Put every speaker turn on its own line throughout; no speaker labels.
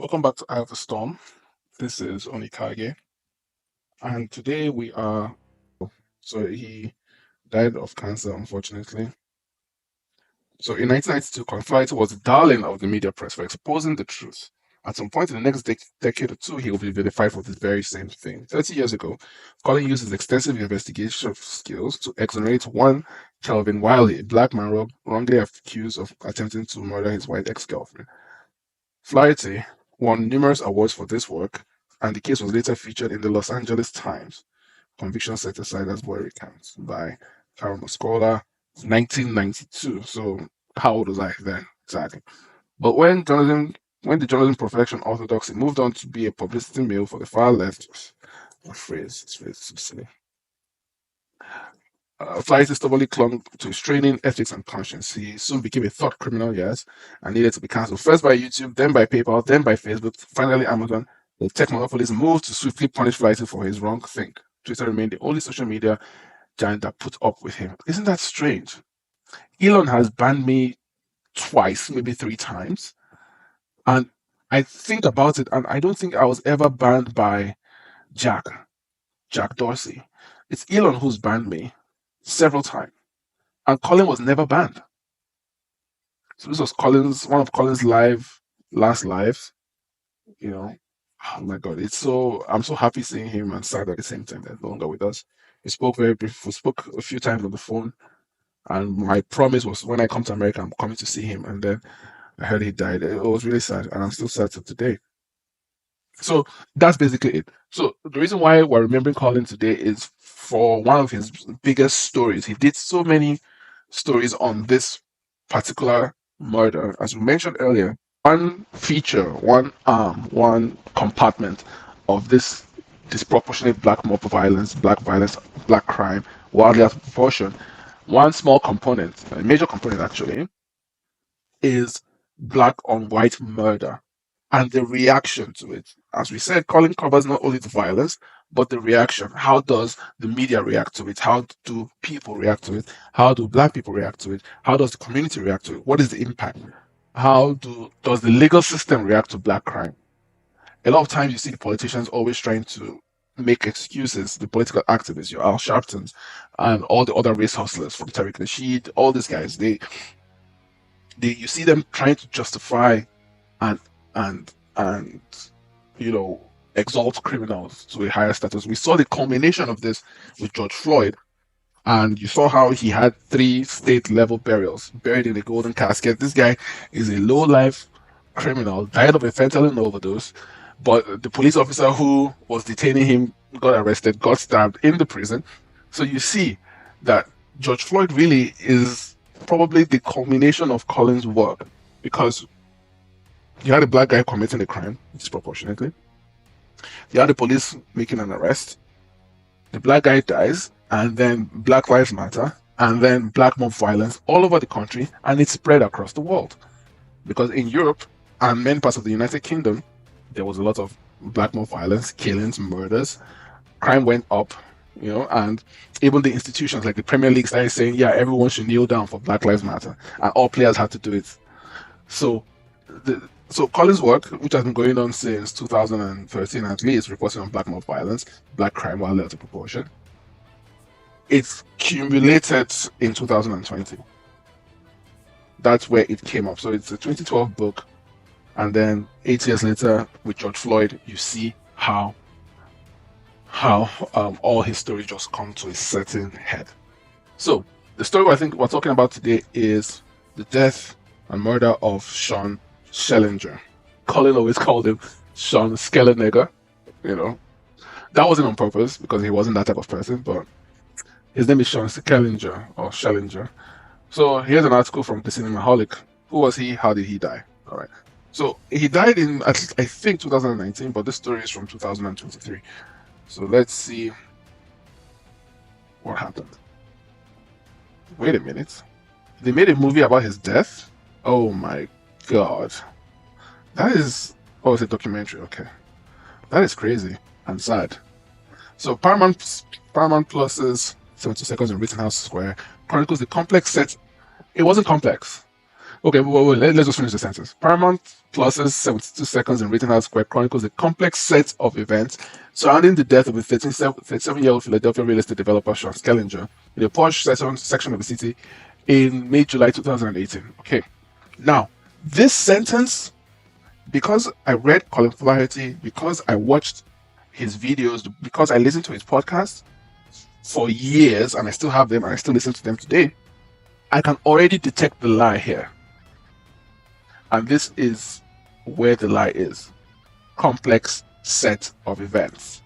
Welcome back to Eye of the Storm. This is Onikage, and today we are. So he died of cancer, unfortunately. So in 1992, Colin Flaherty was the darling of the media press for exposing the truth. At some point in the next decade or two, he will be vilified for this very same thing. 30 years ago, Colin used his extensive investigation skills to exonerate one Calvin Wiley, a black man wrongly accused of attempting to murder his white ex-girlfriend. Flaherty won numerous awards for this work, and the case was later featured in the Los Angeles Times. Conviction set aside as boy recounts by Carol Muscola, 1992. So how old was I then? Exactly. But when the journalism profession orthodoxy moved on to be a publicity mill for the far left, a phrase, it's so silly. Flaherty stubbornly clung to his training, ethics, and conscience. He soon became a thought criminal, yes, and needed to be cancelled first by YouTube, then by PayPal, then by Facebook, finally Amazon. The tech monopolies moved to swiftly punish Flaherty for his wrong think. Twitter remained the only social media giant that put up with him. Isn't that strange? Elon has banned me twice, maybe three times, and I think about it, and I don't think I was ever banned by Jack, Jack Dorsey. It's Elon who's banned me several times, and Colin was never banned. So this was one of Colin's last lives. You know, oh my God, I'm so happy seeing him and sad at the same time. That no longer with us. We spoke very brief. We spoke a few times on the phone, and my promise was when I come to America, I'm coming to see him. And then I heard he died. It was really sad, and I'm still sad to today. So that's basically it. So the reason why we're remembering Colin today is for one of his biggest stories. He did so many stories on this particular murder, as we mentioned earlier. One feature, one arm, one compartment of this disproportionate black mob violence, black crime, wildly out of proportion. One small component, a major component actually, is black on white murder and the reaction to it. As we said, Colin covers not only the violence, but the reaction. How does the media react to it? How do people react to it? How do black people react to it? How does the community react to it? What is the impact? Does the legal system react to black crime? A lot of times you see the politicians always trying to make excuses, the political activists, your Al Sharptons, and all the other race hustlers from Tariq Nasheed, all these guys, you see them trying to justify and and you know exalt criminals to a higher status. We saw the culmination of this with George Floyd, and you saw how he had three state level burials buried in a golden casket. This guy is a low life criminal, died of a fentanyl overdose, but the police officer who was detaining him got arrested, got stabbed in the prison. So you see that George Floyd really is probably the culmination of Colin's work, because you had a black guy committing a crime disproportionately. You had the police making an arrest. The black guy dies, and then Black Lives Matter, and then black mob violence all over the country, and it's spread across the world. Because in Europe and many parts of the United Kingdom, there was a lot of black mob violence, killings, murders. Crime went up, and even the institutions like the Premier League started saying, yeah, everyone should kneel down for Black Lives Matter, and all players had to do it. So so Colin's work, which has been going on since 2013 at least, reporting on black mob violence, black crime while out of proportion, it's cumulated in 2020. That's where it came up. So it's a 2012 book, and then 8 years later with George Floyd, you see how all his stories just come to a certain head. So the story I think we're talking about today is the death and murder of Sean Schellenger. Colin always called him Sean Schellenger. That wasn't on purpose because he wasn't that type of person, but his name is Sean Schellenger or Schellenger. So here's an article from the Cinemaholic. Who was he? How did he die? All right. So he died in, I think, 2019, but this story is from 2023. So let's see what happened. Wait a minute. They made a movie about his death? Oh my God. That is... Oh, it's a documentary. Okay. That is crazy and sad. So Paramount Plus's 70 Seconds in Rittenhouse Square chronicles the complex set. It wasn't complex. Okay, let's just finish the sentence. Paramount Plus's 72 Seconds in Rittenhouse Square chronicles a complex set of events surrounding the death of a 37-year-old Philadelphia real estate developer, Sean Schellenger, in a posh section of the city in May-July 2018. Okay, now, this sentence, because I read Colin Flaherty, because I watched his videos, because I listened to his podcast for years, and I still have them, and I still listen to them today, I can already detect the lie here. And this is where the lie is. Complex set of events.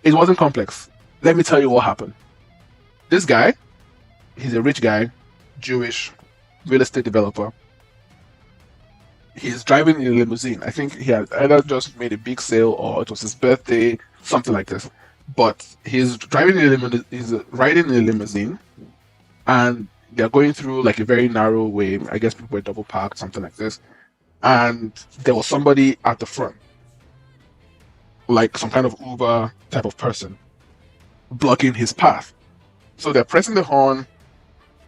It wasn't complex. Let me tell you what happened. This guy, he's a rich guy, Jewish, real estate developer. He's driving in a limousine. I think he had either just made a big sale or it was his birthday, something like this. But he's riding in a limousine, and they're going through like a very narrow way. I guess people were double parked, something like this. And there was somebody at the front, like some kind of Uber type of person, blocking his path. So they're pressing the horn.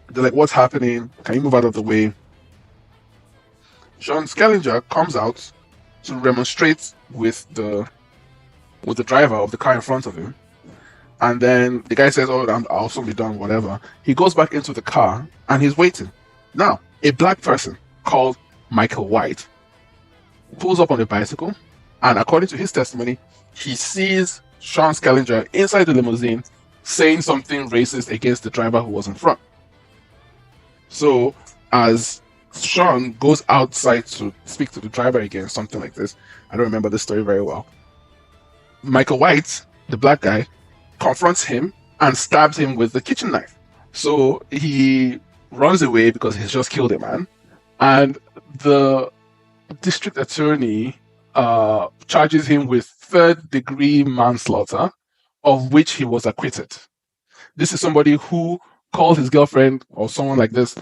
They're like, "What's happening? Can you move out of the way?" Sean Schellenger comes out to remonstrate with the driver of the car in front of him. And then the guy says, "Oh, I'll soon be done, whatever." He goes back into the car and he's waiting. Now, a black person called Michael White pulls up on a bicycle, and according to his testimony, he sees Sean Schellenger inside the limousine saying something racist against the driver who was in front. So, as Sean goes outside to speak to the driver again, something like this, I don't remember the story very well, Michael White, the black guy, confronts him and stabs him with the kitchen knife. So he runs away because he's just killed a man. And the district attorney charges him with third-degree manslaughter, of which he was acquitted. This is somebody who called his girlfriend or someone like this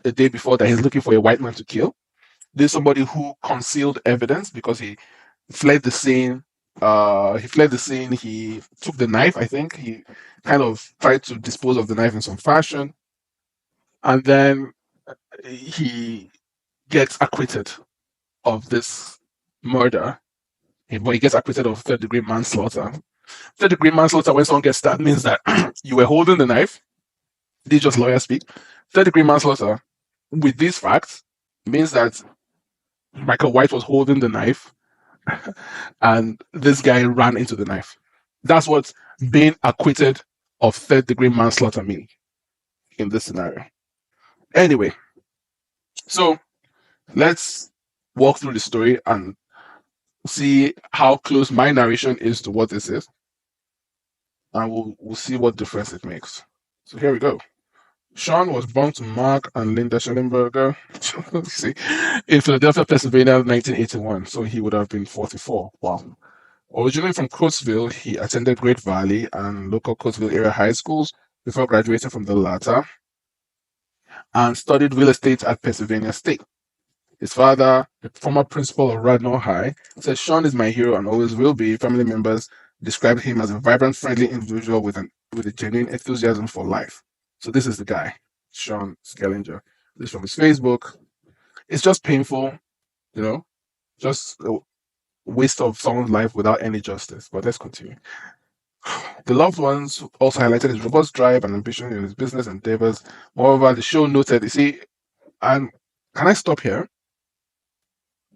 the day before that he's looking for a white man to kill. This is somebody who concealed evidence because he fled the scene. He took the knife, I think. He kind of tried to dispose of the knife in some fashion. And then he gets acquitted of this murder. But he gets acquitted of third-degree manslaughter. Third-degree manslaughter, when someone gets stabbed, means that you were holding the knife. This is just lawyer speak. Third-degree manslaughter, with these facts, means that Michael White was holding the knife and this guy ran into the knife. That's what being acquitted of third-degree manslaughter means in this scenario. Anyway, so let's walk through the story and see how close my narration is to what this is, and we'll see what difference it makes. So here we go. Sean was born to Mark and Linda Schellenberger in Philadelphia, Pennsylvania, 1981. So he would have been 44. Wow. Originally from Coatesville, he attended Great Valley and local Coatesville area high schools before graduating from the latter, and studied real estate at Pennsylvania State. His father, a former principal of Radnor High, said, "Sean is my hero and always will be." Family members described him as a vibrant, friendly individual with a genuine enthusiasm for life. So this is the guy, Sean Schellenger. This is from his Facebook. It's just painful, just a waste of someone's life without any justice. But let's continue. The loved ones also highlighted his robust drive and ambition in his business endeavors. Moreover, the show noted, and can I stop here?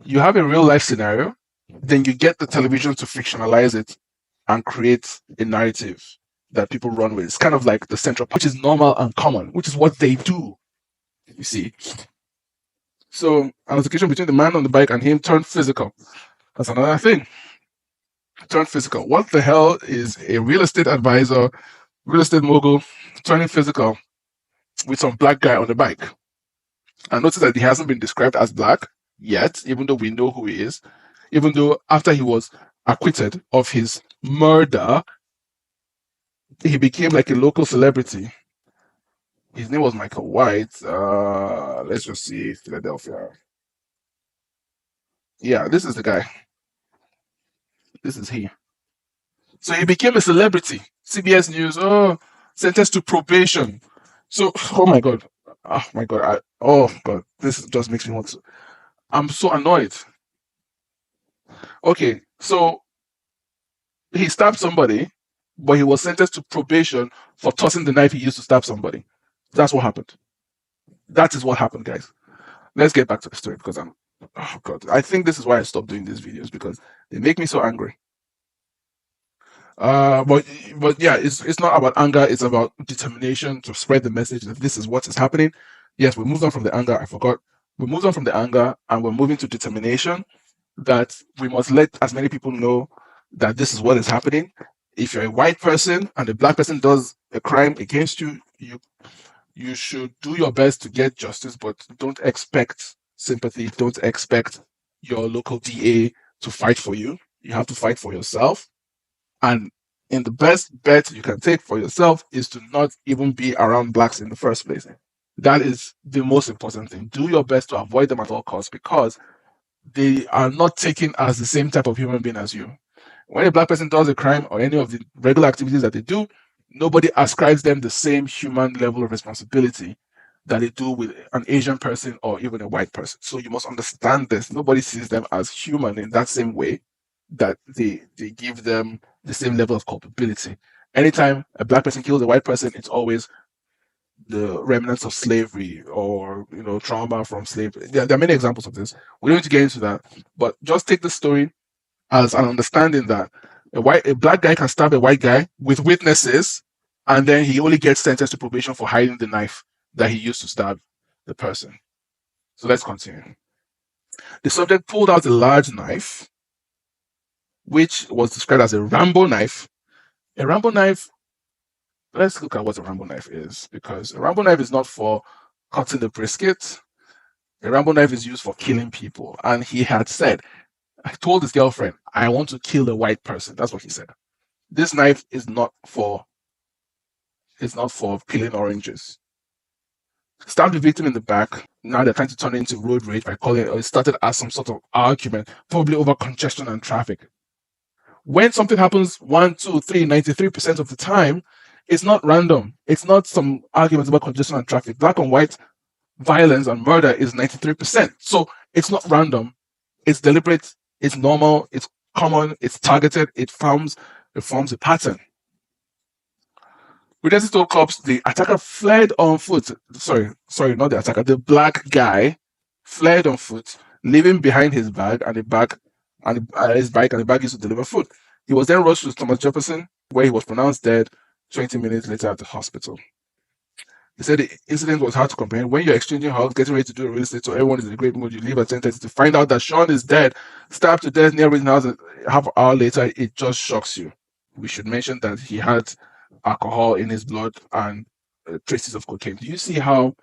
You have a real life scenario, then you get the television to fictionalize it and create a narrative that people run with. It's kind of like the central part, which is normal and common, which is what they do, you see. So an altercation between the man on the bike and him turned physical. That's another thing. Turned physical. What the hell is a real estate advisor, real estate mogul, turning physical with some black guy on the bike? And notice that he hasn't been described as black yet, even though we know who he is. Even though after he was acquitted of his murder, he became like a local celebrity. His name was Michael White. Let's just see, Philadelphia. Yeah, this is the guy. This is he. So he became a celebrity. CBS News, sentenced to probation. So, oh my God. Oh God, this just makes me want to. I'm so annoyed. Okay, so he stabbed somebody, but he was sentenced to probation for tossing the knife he used to stab somebody. That's what happened. That is what happened, guys. Let's get back to the story because I'm. Oh God, I think this is why I stopped doing these videos because they make me so angry. But yeah, it's not about anger. It's about determination to spread the message that this is what is happening. Yes, we moved on from the anger. I forgot. We moved on from the anger and we're moving to determination that we must let as many people know that this is what is happening. If you're a white person and a black person does a crime against you, you should do your best to get justice, but don't expect sympathy. Don't expect your local DA to fight for you. You have to fight for yourself. And in the best bet you can take for yourself is to not even be around blacks in the first place. That is the most important thing. Do your best to avoid them at all costs because they are not taken as the same type of human being as you. When a black person does a crime or any of the regular activities that they do, nobody ascribes them the same human level of responsibility that they do with an Asian person or even a white person. So you must understand this. Nobody sees them as human in that same way that they give them the same level of culpability. Anytime a black person kills a white person, it's always the remnants of slavery or trauma from slavery. There are many examples of this. We don't need to get into that, but just take the story as an understanding that a black guy can stab a white guy with witnesses, and then he only gets sentenced to probation for hiding the knife that he used to stab the person. So let's continue. The subject pulled out a large knife, which was described as a Rambo knife. A Rambo knife, let's look at what a Rambo knife is, because a Rambo knife is not for cutting the brisket. A Rambo knife is used for killing people. And he had said, I told his girlfriend, I want to kill a white person. That's what he said. This knife is not for peeling oranges. Stabbed the victim in the back. Now they're trying to turn it into road rage by calling it, or it started as some sort of argument, probably over congestion and traffic. When something happens 1, 2, 3, 93% of the time, it's not random. It's not some arguments about congestion and traffic. Black and white violence and murder is 93%. So it's not random. It's deliberate. It's normal. It's common. It's targeted. It forms a pattern. With Regency told cops the attacker fled on foot. Sorry, not the attacker. The black guy fled on foot, leaving behind his bag and his bike and the bag used to deliver food. He was then rushed to Thomas Jefferson, where he was pronounced dead 20 minutes later at the hospital. He said the incident was hard to comprehend. When you're exchanging hugs, getting ready to do a real estate, so everyone is in a great mood, you leave at 10:30 to find out that Sean is dead, stabbed to death near his house. Half an hour later, it just shocks you. We should mention that he had alcohol in his blood and traces of cocaine. Do you see how?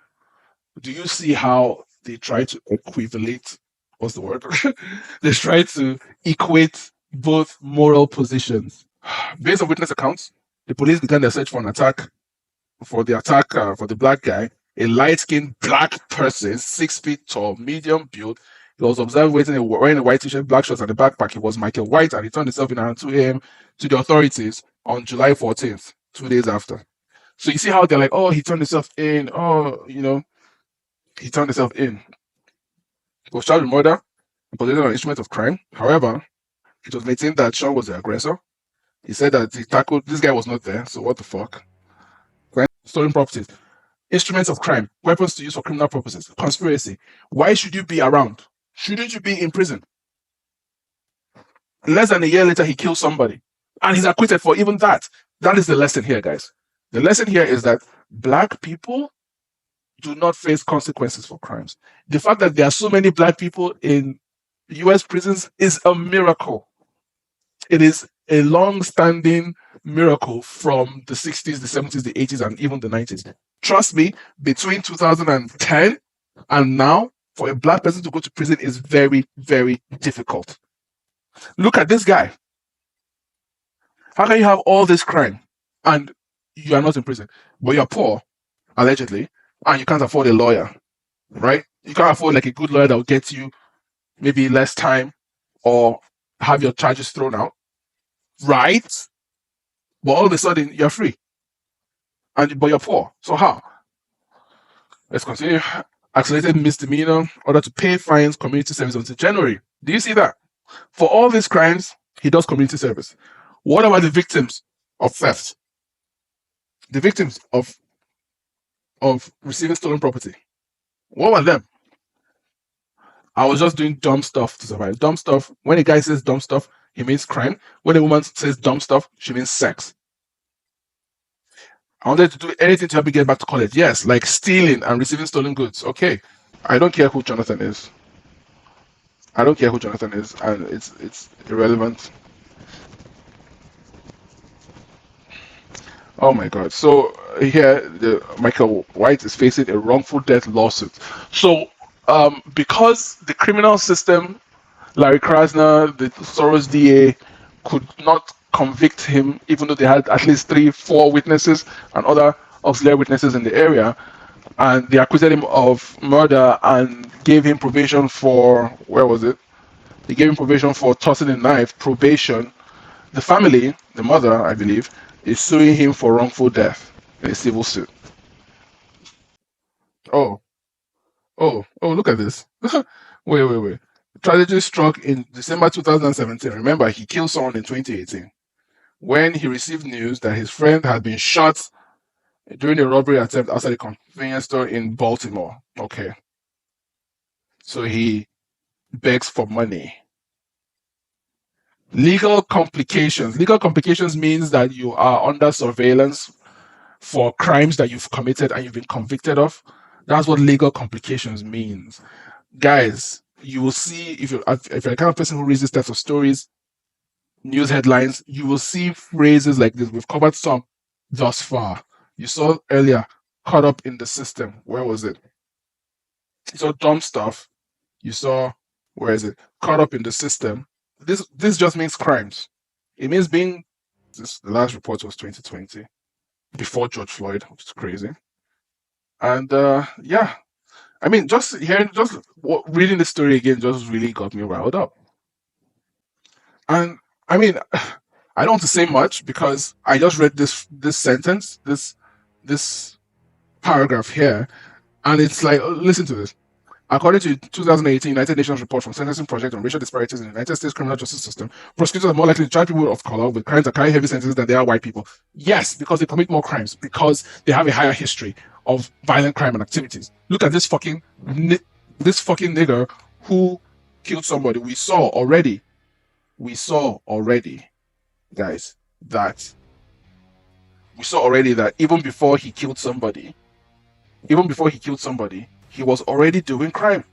They try to equivalate? What's the word? They try to equate both moral positions. Based on witness accounts, the police began their search for the attack for the black guy, a light-skinned black person, 6 feet tall, medium build. He was observed wearing a white t-shirt, black shorts, and a backpack. He was Michael White, and he turned himself in around 2 a.m. to the authorities on July 14th, 2 days after. So you see how they're like, oh, he turned himself in. Oh, he turned himself in. He was charged with murder and possession of an instrument of crime. However, it was maintained that Sean was the aggressor. He said that he tackled this guy was not there. So what the fuck? Stolen properties. Instruments of crime, weapons to use for criminal purposes, conspiracy. Why should you be around? Shouldn't you be in prison? Less than a year later, he kills somebody. And he's acquitted for even that. That is the lesson here, guys. The lesson here is that black people do not face consequences for crimes. The fact that there are so many black people in US prisons is a miracle. It is a long-standing miracle from the 60s, the 70s, the 80s, and even the 90s. Trust me, between 2010 and now, for a black person to go to prison is very, very difficult. Look at this guy. How can you have all this crime and you are not in prison? But you're poor, allegedly, and you can't afford a lawyer, right? You can't afford like a good lawyer that will get you maybe less time or have your charges thrown out, right? But all of a sudden you're free, but you're poor. So how? Let's continue. accelerated misdemeanor, order to pay fines, community service until January. Do you see that? For all these crimes, he does community service. What about the victims of theft? The victims of receiving stolen property? What about them? I was just doing dumb stuff to survive. Dumb stuff. When a guy says dumb stuff, he means crime. When a woman says dumb stuff, she means sex. I wanted to do anything to help me get back to college. Yes, like stealing and receiving stolen goods. Okay. I don't care who Jonathan is. I don't care who Jonathan is, and it's irrelevant. Oh my God! So here, Michael White is facing a wrongful death lawsuit. So, because the criminal system, Larry Krasner, the Soros DA, could not convict him, even though they had at least 3, 4 witnesses and other auxiliary witnesses in the area, and they acquitted him of murder and gave him probation for, where was it? They gave him probation for tossing a knife, probation. The family, the mother, I believe, is suing him for wrongful death in a civil suit. Oh, oh, look at this. Wait. Tragedy struck in December 2017. Remember, he killed someone in 2018 when he received news that his friend had been shot during a robbery attempt outside a convenience store in Baltimore. Okay. So he begs for money. Legal complications. Legal complications means that you are under surveillance for crimes that you've committed and you've been convicted of. That's what legal complications means. Guys, you will see, if you're the kind of person who reads these types of stories, news headlines, you will see phrases like this. We've covered some thus far. You saw earlier, caught up in the system. Where was it? You saw dumb stuff. You saw, where is it? Caught up in the system. This just means crimes. It means being, the last report was 2020, before George Floyd, which is crazy. And yeah, I mean, just reading the story again just really got me riled up. And I mean, I don't want to say much because I just read this sentence, this paragraph here, and it's like, listen to this. According to 2018 United Nations report from Sentencing Project on Racial Disparities in the United States Criminal Justice System, prosecutors are more likely to charge people of color with crimes that carry heavy sentences than they are white people. Yes, because they commit more crimes, because they have a higher history of violent crime and activities. Look at this fucking nigger who killed somebody. We saw already, guys, that even before he killed somebody, he was already doing crime.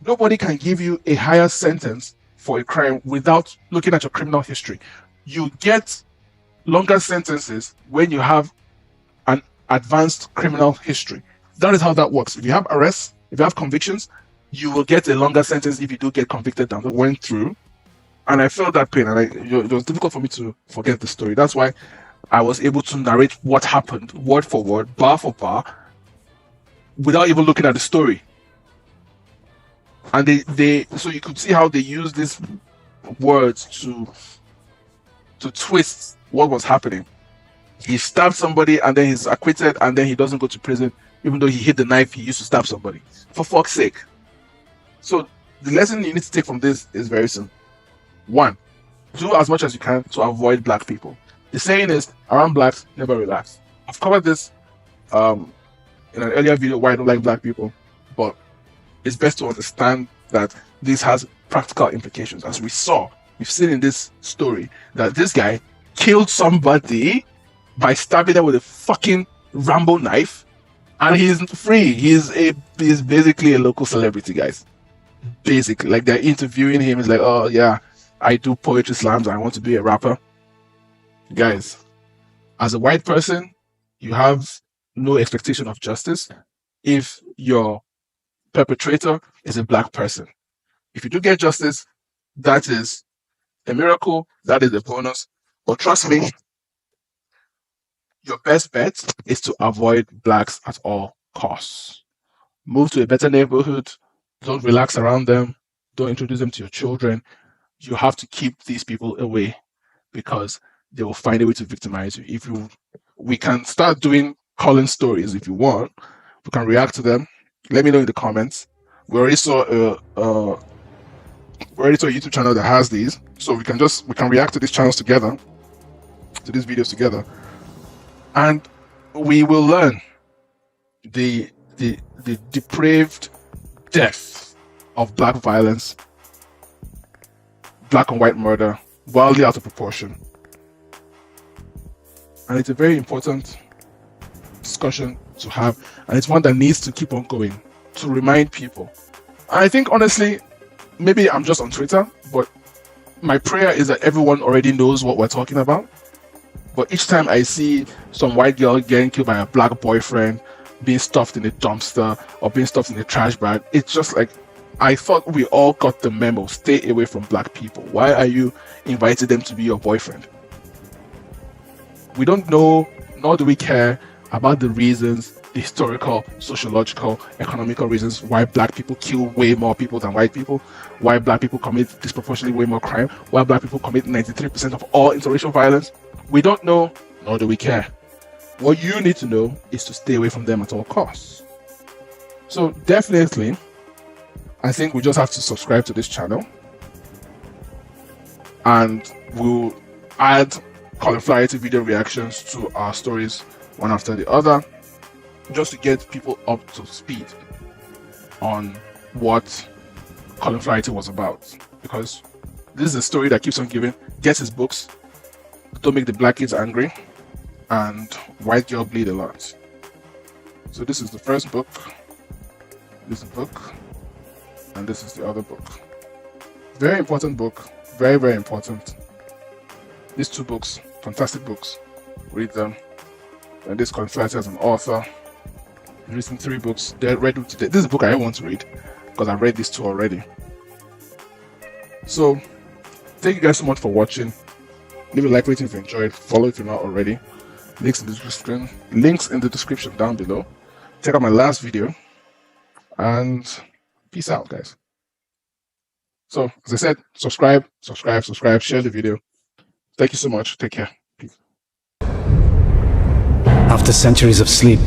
Nobody can give you a higher sentence for a crime without looking at your criminal history. You get longer sentences when you have an advanced criminal history. That is how that works. If you have arrests, if you have convictions, you will get a longer sentence if you do get convicted than that went through. And I felt that pain, and it was difficult for me to forget the story. That's why I was able to narrate what happened, word for word, bar for bar, without even looking at the story. And so you could see how they use these words to twist what was happening. He stabbed somebody and then he's acquitted and then he doesn't go to prison, even though he hit the knife he used to stab somebody. For fuck's sake. So the lesson you need to take from this is very simple. 1, do as much as you can to avoid black people. The saying is, around blacks, never relax. I've covered this in an earlier video why I don't like black people, but it's best to understand that this has practical implications. As we've seen in this story that this guy killed somebody by stabbing them with a fucking Rambo knife, and he's free. He's basically a local celebrity, guys. Basically, like, they're interviewing him. He's like, oh yeah, I do poetry slams. I want to be a rapper. Guys, as a white person, you have no expectation of justice if your perpetrator is a black person. If you do get justice, that is a miracle, that is a bonus. But trust me, your best bet is to avoid blacks at all costs. Move to a better neighborhood. Don't relax around them. Don't introduce them to your children. You have to keep these people away because they will find a way to victimize you. We can start doing Colin stories if you want. We can react to them. Let me know in the comments. We already saw a YouTube channel that has these, so we can react to these channels together, to these videos together, and we will learn the depraved depth of black violence, black and white murder, wildly out of proportion. And it's a very important discussion to have, and it's one that needs to keep on going to remind people. And I think honestly, maybe I'm just on Twitter, but my prayer is that everyone already knows what we're talking about. But each time I see some white girl getting killed by a black boyfriend, being stuffed in a dumpster, or being stuffed in a trash bag, it's just like, I thought we all got the memo. Stay away from black people. Why are you inviting them to be your boyfriend? We don't know, nor do we care about the reasons, the historical, sociological, economical reasons why black people kill way more people than white people, why black people commit disproportionately way more crime, why black people commit 93% of all interracial violence. We don't know, nor do we care. What you need to know is to stay away from them at all costs. So definitely, I think we just have to subscribe to this channel, and we'll add Colin Flaherty video reactions to our stories one after the other, just to get people up to speed on what Colin Flaherty was about. Because this is a story that keeps on giving. Get his books, Don't Make the Black Kids Angry, and White Girl Bleed a Lot. So this is the first book, this is the book, and this is the other book. Very important book, very, very important. These two books, fantastic books. Read them. And this Colin Flaherty as an author. I've written 3 books. They're ready today. This is a book I want to read because I've read these 2 already. So, thank you guys so much for watching. Leave a like rating if you enjoyed. Follow if you're not already. Links in the description down below. Check out my last video. And peace out, guys. So, as I said, subscribe, share the video. Thank you so much. Take care. Peace.
After centuries of sleep,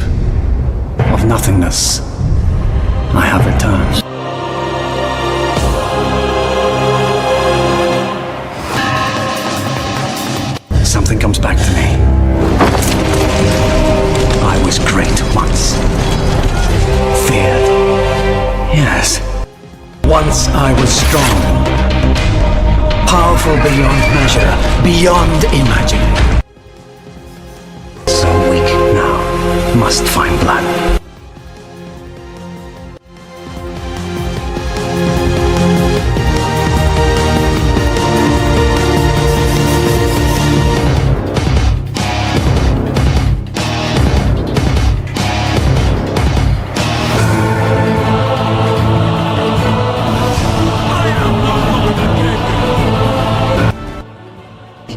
of nothingness, I have returned. Something comes back to me. I was great once. Feared. Yes. Once I was strong. Powerful beyond measure, beyond imagining. So weak now, must find blood.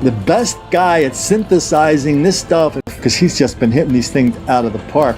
The best guy at synthesizing this stuff, because he's just been hitting these things out of the park.